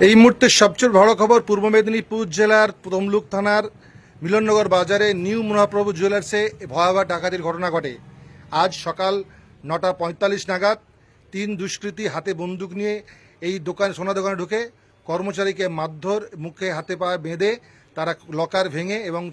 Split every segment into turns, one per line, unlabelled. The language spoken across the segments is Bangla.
এই মুহূর্তে সবচেয়ে বড় খবর, পূর্ব মেদিনীপুর জেলার তমলুক থানার মিলননগর বাজারে নিউ মহাপ্রভু জুয়েলার্সে ভয়াবহ ডাকাতির ঘটনা ঘটে। আজ সকাল 9:45 নাগাদ তিন দুষ্কৃতী হাতে বন্দুক নিয়ে এই সোনা দোকানে ঢুকে কর্মচারীকে মারধর, মুখে হাতে পা বেঁধে তারা লকার ভেঙে এবং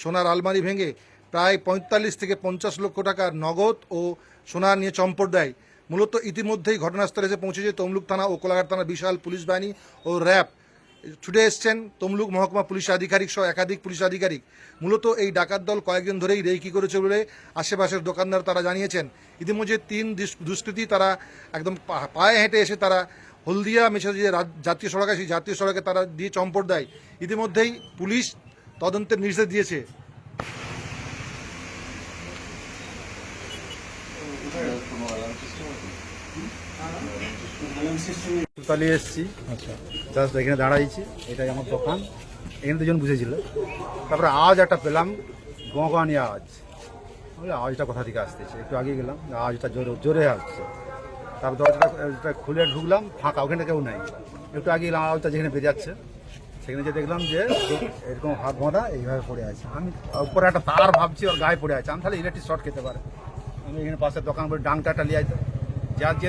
সোনার আলমারি ভেঙে প্রায় 45 থেকে 50 লক্ষ টাকার নগদ ও সোনা নিয়ে চম্পট দেয়। মূলত ইতিমধ্যেই ঘটনাস্থলে এসে পৌঁছেছে তমলুক থানা ও কোলাঘাট থানার বিশাল পুলিশ বাহিনী ও র্যাব। ছুটে এসছেন তমলুক মহকুমা পুলিশ আধিকারিক সহ একাধিক পুলিশ আধিকারিক। মূলত এই ডাকাত দল কয়েকদিন ধরেই রেকি করেছে বলে আশেপাশের দোকানদার তারা জানিয়েছেন। ইতিমধ্যে তিন দুষ্কৃতী তারা একদম পায়ে হেঁটে এসে তারা হলদিয়া মেশাজি জাতীয় সড়ক আছে, সেই জাতীয় সড়কে তারা দিয়ে চম্পট দেয়। ইতিমধ্যেই পুলিশ তদন্তের নির্দেশ দিয়েছে।
পালিয়ে এসেছি। আচ্ছা, জাস্ট এখানে দাঁড়াইছি, এটাই আমার দোকান। এখানে দুজন বুঝেছিল, তারপরে আওয়াজ একটা পেলাম, গোঁগানি আওয়াজ। আওয়াজটা কোথা থেকে আসতেছে, একটু আগে গেলাম, আওয়াজটা জোরে জোরে আসছে। তারপর দরজাটা খুলে ঢুকলাম, ফাঁকা, ওখানে কেউ নাই। একটু আগে গেলাম, আওয়াজটা যেখানে বেজাচ্ছে সেখানে যে দেখলাম যে এরকম হাত বাঁধা এইভাবে পড়ে আছে। আমি উপরে একটা তার ভাবছি ওর গায়ে পড়ে আছে, আমি তাহলে ইলেকট্রিক শর্ট খেতে পারে। আমি এখানে পাশের দোকান করে ডাংটাটা নিয়ে আসতাম,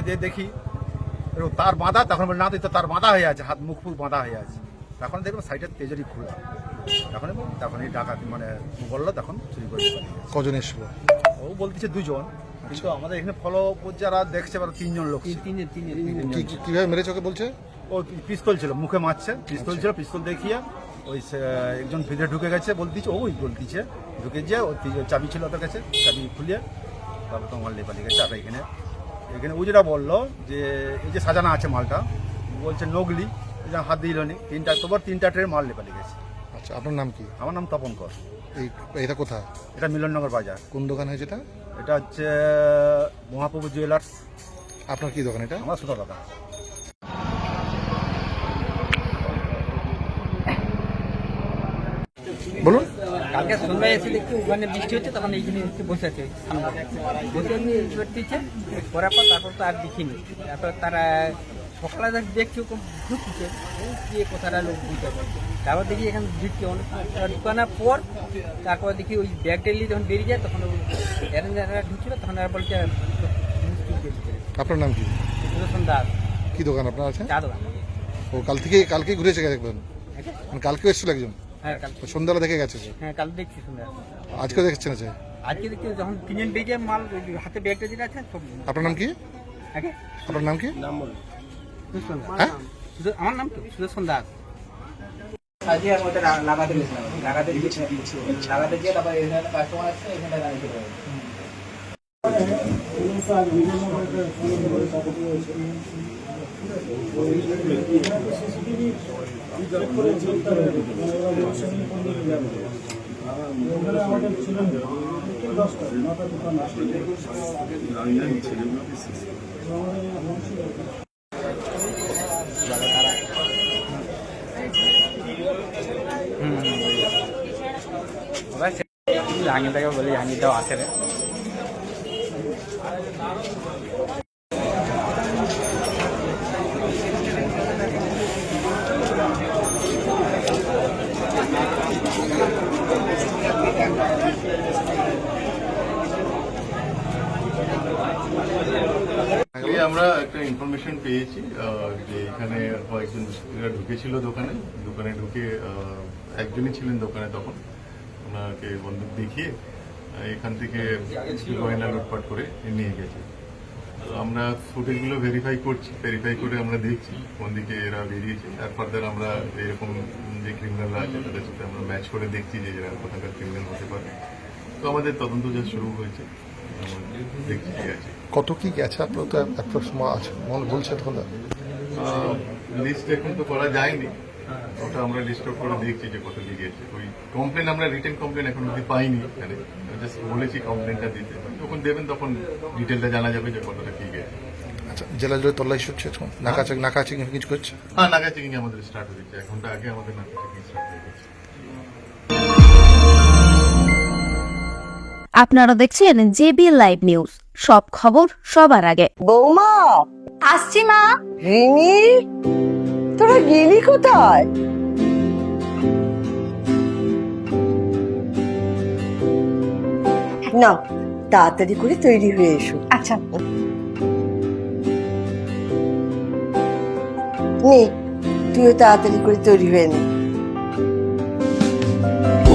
যে দেখি তার বাঁধা, তখন বলে না, তো তার বাঁধা হয়ে আছে, হাত মুখ ফুক বাঁধা হয়ে আছে। তখন দেখলাম সাইডের তেজরি খোলা, তখন এই ডাকাত মানে বললো, তখন চুরি করে।
কজন এসছিল?
ও বলতেছে দুজন, কিন্তু আমাদের এখানে ফলো যারা দেখছে তিনজন লোক।
কিভাবে মেরেছে ওকে বলছে?
ও পিস্তল ছিল, মুখে মারছে, পিস্তল ছিল, পিস্তল দেখিয়ে ওই একজন ভিতরে ঢুকে গেছে বলতিছে, ওই বলতিছে ঢুকে যে ওই চাবি ছিল ওদের কাছে, চাবি খুলিয়ে তারপর তোমার লেপালি গেছে। আর এখানে ও যেটা বললো যে এই যে সাজানো আছে মালটা, বলছে নগলি, হাত দিল নি, তিনটা ট্রেন মাল লেপালি গেছে।
আচ্ছা, আপনার নাম কি?
আমার নাম তপন কর।
এটা কোথায়?
এটা মিলননগর বাজার।
কোন দোকান হয়েছে এটা?
এটা হচ্ছে মহাপ্রভু জুয়েলার্স।
আপনার কি দোকান এটা?
আমার ছোট দোকান।
বলুন।
কালকে সন্ধ্যায় এসে দেখছি ওখানে বৃষ্টি হচ্ছে, তখন এইখানে এসে বসে আছে, বসে দিচ্ছে করার পর তারপর তো আর দেখিনি। তারপর তারা সকালে দেখছি ওরকম ঢুকছে, গিয়ে কোথাটা লোক বুঝতে পারে। তারপর দেখি এখানে ঢুকছে অনেক ঢুকানোর পর, তারপর দেখি ওই ব্যাগ টেলি যখন বেরিয়ে যায়, তখন যারা ঢুকছিল তখন আর বলছে।
আপনার নাম কি?
সুদর্শন দাস।
কি দোকান আপনার আছে?
চা দোকান।
ও কালকে ঘুরেছে দেখবেন? কালকে এসেছিল একজন?
হ্যাঁ, কাল
সন্ধ্যাবেলা দেখে গেছে।
হ্যাঁ, কাল দেখছি সন্ধ্যা।
আজকে দেখছেন? আছে
আজকে দেখছি যখন তিনজন বেরিয়ে মাল হাতে ব্যাগটা যেটা আছে সব।
আপনার নাম কি? আপনার নাম কি? হ্যাঁ,
আমার নাম তো সুদর্শন দাস।
লাগাতে গিয়ে তারপর এখানে কাস্টমার আসছে, এখানে দাঁড়িয়ে পড়ে।
জাহাঙ্গীরটাকে বলি, জাহাঙ্গীরটাও আছে রে।
আমরা একটা ইনফরমেশন পেয়েছি যে এখানে কয়েকজন দুষ্কৃতীরা ঢুকেছিল দোকানে ঢুকে একজনই ছিলেন দোকানে, তখন ওনাকে বন্দুক দেখিয়ে এখান থেকে গয়না লুটপাট করে নিয়ে গেছে। তো আমরা ফুটেজগুলো ভেরিফাই করে আমরা দেখছি কোন দিকে এরা বেরিয়েছে। আর ফার্দার আমরা এরকম যে ক্রিমিনালরা আছে তাদের সাথে আমরা ম্যাচ করে দেখছি যে এরা কোথাকার ক্রিমিনাল হতে পারে। তো আমাদের তদন্ত যা শুরু হয়েছে, দেখছি কি আছে।
কত কি গেছে আপনার তো সময় আছে বলছে? তখন
লিস্ট এখন তো করা যায়নি, ওটা আমরা লিস্ট আউট করে দেখছি যে কত কি গেছে। ওই কমপ্লেন, আমরা রিটেন কমপ্লেন এখন অব্দি পাইনি, এখানে জাস্ট বলেছি কমপ্লেনটা দিতে, যখন দেবেন তখন ডিটেলটা জানা যাবে যে কতটা কি গেছে।
আচ্ছা, জেলা জুড়ে তল্লাশি হচ্ছে এখন? নাকা চেকিং কিছু করছে?
হ্যাঁ, নাকা চেকিং আমাদের স্টার্ট হয়েছে, 1 ঘন্টা আগে আমাদের নাকা চেকিং স্টার্ট হয়ে গেছে।
আপনারা দেখছেন জেবি লাইভ নিউজ, সব খবর সবার আগে।
বৌমা
আসছি মা।
রিমি তোরা গেলি কোথায়? না, তাড়াতাড়ি করে তৈরি হয়ে এসো।
আচ্ছা,
নে, তুইও তাড়াতাড়ি করে তৈরি হয়ে নে।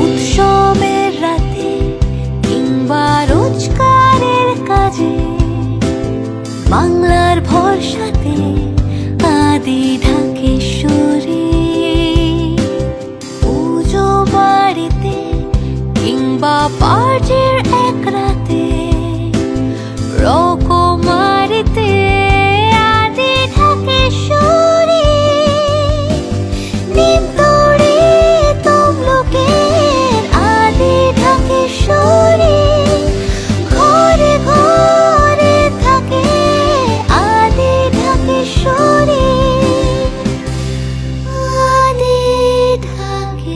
উৎসবের রাতে কিংবা রোজগারের কাজে বাংলার ভরসাতে আদি ঢাকেশ্বরী, পুজো বাড়িতে কিংবা পার্টির এক রাতে রকমারিতে আদি ঢাকেশ্বরী, নিমতড়ি তমলুকের আদি ঢাকেশ্বরী, ঘরে ঘরে থাকে আদি ঢাকেশ্বরী, আদি ঢাকেশ্বরী।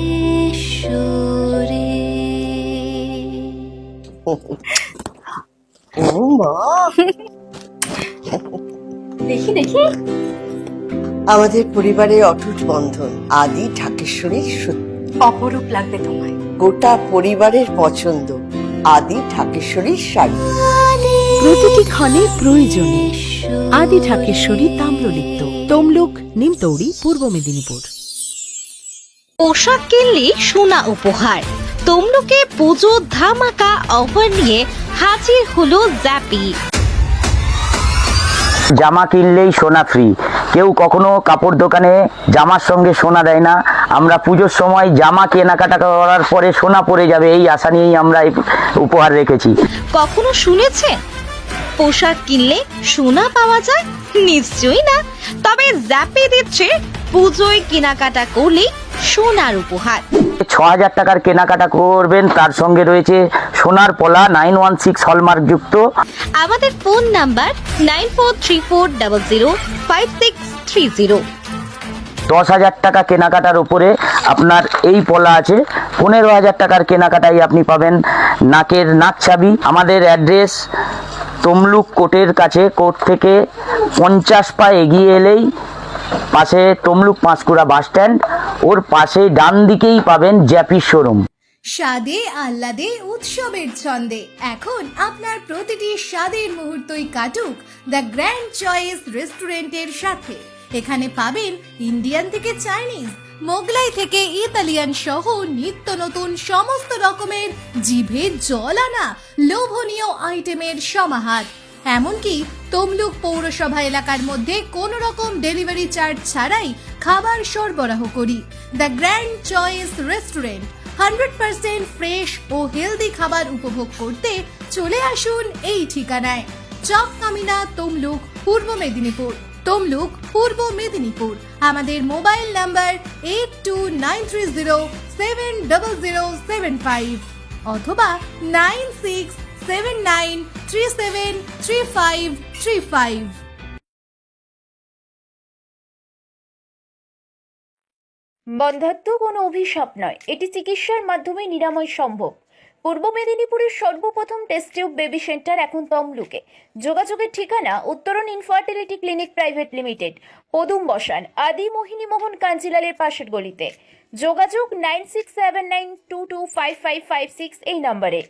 ও মা,
দেখি দেখি।
আমাদের পরিবারের অটুট বন্ধন আদি ঢাকেশ্বরীর সত্যি।
অপরূপ লাগবে তোমায়।
গোটা পরিবারের পছন্দ আদি ঢাকেশ্বরীর শাড়ি।
প্রতিটি ক্ষণে প্রয়োজনে আদি ঢাকেশ্বরী তাম্রলিপ্ত, তমলুক, নিমতৌড়ি, পূর্ব মেদিনীপুর।
পোশাক কিনলে সোনা উপহার। তমলুকে পুজো ধামাকা অফার নিয়ে হাজির হলো জ্যাপি।
জামা কিনলেই সোনা ফ্রি। কেউ কখনো কাপড় দোকানে জামার সঙ্গে সোনা দেয় না। আমরা পুজোর সময় জামা কেনাকাটা করার পরে সোনা পরে যাবে এই আশা নিয়েই আমরা এই উপহার রেখেছি।
কখনো শুনেছেন পোশাক কিনলে সোনা পাওয়া যায়? নিশ্চয়ই না। তবে জ্যাপি দিচ্ছে পুজোয় কেনাকাটা করলেই সোনার উপহার।
৬,০০০ টাকার কেনাকাটা করবেন, তার সঙ্গে রয়েছে সোনার পলা 916 হলমার্ক যুক্ত।
আমাদের ফোন নাম্বার 9434005630।
১০,০০০ টাকা কেনাকাটার উপরে আপনার এই পলা আছে। ১৫,০০০ টাকার কেনাকাটায় আপনি পাবেন নাকের নাক ছাবি। আমাদের অ্যাড্রেস তমলুক কোর্টের কাছে, কোর্ট থেকে 50 পা এগিয়ে এলেই পাশে তমলুক পাঁশকুড়া বাস স্ট্যান্ড, ওর পাশে ডান দিকেই পাবেন জ্যাপি শোরুম।
স্বাদে আহ্লাদে উৎসবের ছন্দে এখন আপনার প্রতিটি স্বাদের মুহূর্তই কাটুক দ্য গ্র্যান্ড চয়েস রেস্টুরেন্টের সাথে। এখানে পাবেন ইন্ডিয়ান থেকে চাইনিজ, মোগলাই থেকে ইতালিয়ান সহ নিত্য নতুন সমস্ত রকমের জিভে জল আনা লোভনীয় আইটেমের সমাহার। এমনকি তমলুক পৌরসভা এলাকার মধ্যে কোনো রকম ডেলিভারি চার্জ ছাড়াই খাবার সরবরাহ করি। The grand choice restaurant 100% fresh ও হেলদি খাবার উপভোগ করতে চলে আসুন এই ঠিকানায়। চক কামিনা, তমলুক, পূর্ব মেদিনীপুর। তমলুক, পূর্ব মেদিনীপুর। আমাদের মোবাইল নাম্বার 8293070075 অথবা 9679373535।
বন্ধ্যাত্ব কোনো অভিশাপ নয়, এটি চিকিৎসার মাধ্যমে নিরাময় সম্ভব। পূর্ব মেদিনীপুরের সর্বপ্রথম টেস্ট টিউব বেবি সেন্টার এখন তমলুকে। যোগাযোগের ঠিকানা উত্তরণ ইনফার্টিলিটি ক্লিনিক প্রাইভেট লিমিটেড, পদুম বসান, আদি মোহিনী মোহন কাঞ্জিলালের পাশের গলিতে। যোগাযোগ 9679225556 এই নম্বরে।